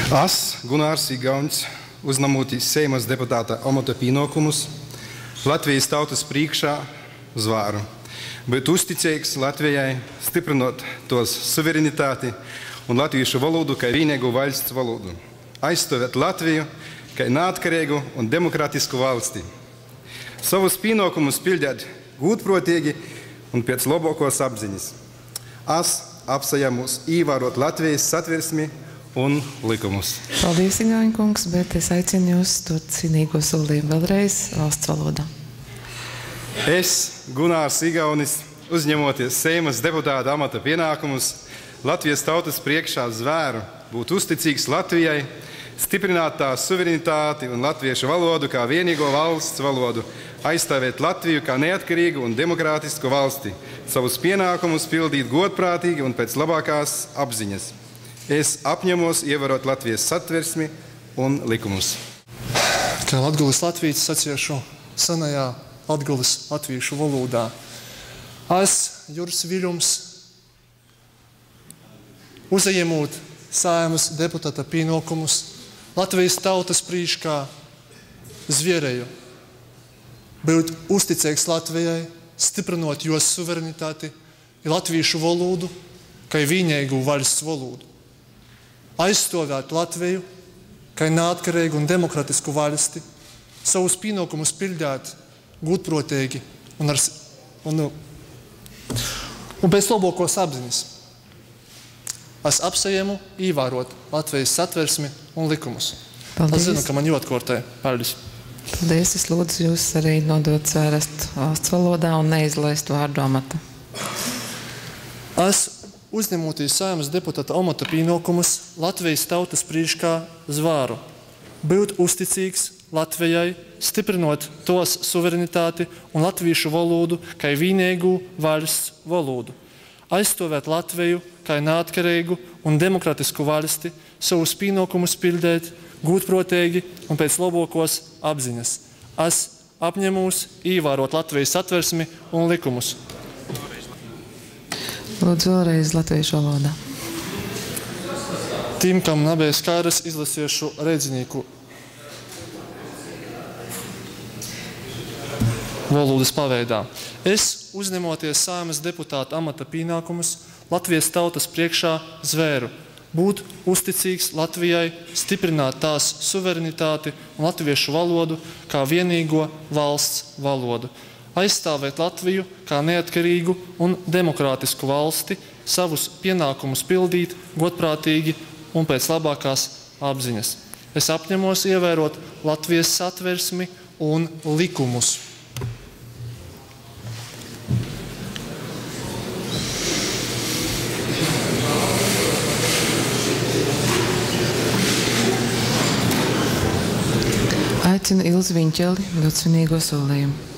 Es, Gunārs Igaunis, uzņemot Seimas deputāta amata pienākumus, Latvijas tautas priekšā zvēru, būt uzticīgs Latvijai, stiprinot tos suverenitāti un latviešu valodu kā vienīgu valsts valodu, aizstāvēt Latviju kā neatkarīgu un demokrātisku valsti. Savus pienākumus pildīt gudprātīgi un pēc labākās apziņas. Es apsējamos ievērot Latvijas satversmi un likumus. Paldies, Igauņa kungs, bet es aicinu jūs dot cienīgo solījumu vēlreiz valsts valodā. Es, Gunārs Igaunis, uzņemoties Seimas deputāta amata pienākumus, Latvijas tautas priekšā zvēru, būt uzticīgs Latvijai, stiprināt tās suverenitāti un latviešu valodu kā vienīgo valsts valodu, aizstāvēt Latviju kā neatkarīgu un demokrātisku valsti, savus pienākumus pildīt godprātīgi un pēc labākās apziņas. Es apņemos ievērot Latvijas satversmi un likumus. Kā latgulis latvītis saciešu senajā latgulis latviešu valodā. Es, Juris Viļums, uzņemot Saimas deputāta pienākumus Latvijas tautas priekšā zvērēju, būt uzticīgs Latvijai, stiprinot jos suverenitāti un latviešu valodu kā vienīgu valsts valodu. Aizstāvēt Latviju kā neatkarīgu un demokrātisku valsti, savus pienākumus pildīt godprātīgi un pēc labākās apziņas. Es apsējemu ievērot Latvijas satversmi un likumus. Paldies. Es zinu, ka man jāatkārtē. Paldies. Paldies. Es lūdzu jūs arī nodot svērast valsts valodā un neizlaist vārdu amata. Es, uzņemoties Saimas deputāta amata pienākumus, Latvijas tautas priekšā zvēru, būt uzticīgs Latvijai, stiprinot tos suverenitāti un latviešu valodu kā vienīgu valsts valodu, aizstāvēt Latviju kā neatkarīgu un demokrātisku valsti, savus pienākumus pildīt godprātīgi un pēc labākās apziņas. Es apņemos ievērot Latvijas satversmi un likumus. Lūdzu vēlreiz latviešu valodā. Tiem, kam nebija skaidrs, izlasīšu rēdzinieku valodas paveidā. Es, uzņemoties Saimas deputāta amata pienākumus, Latvijas tautas priekšā zvēru, būt uzticīgs Latvijai, stiprināt tās suverenitāti un latviešu valodu kā vienīgo valsts valodu, aizstāvēt Latviju kā neatkarīgu un demokrātisku valsti, savus pienākumus pildīt godprātīgi un pēc labākās apziņas. Es apņemos ievērot Latvijas satversmi un likumus. Aicinu Ilzi Viņķeli dot svinīgo solījumu.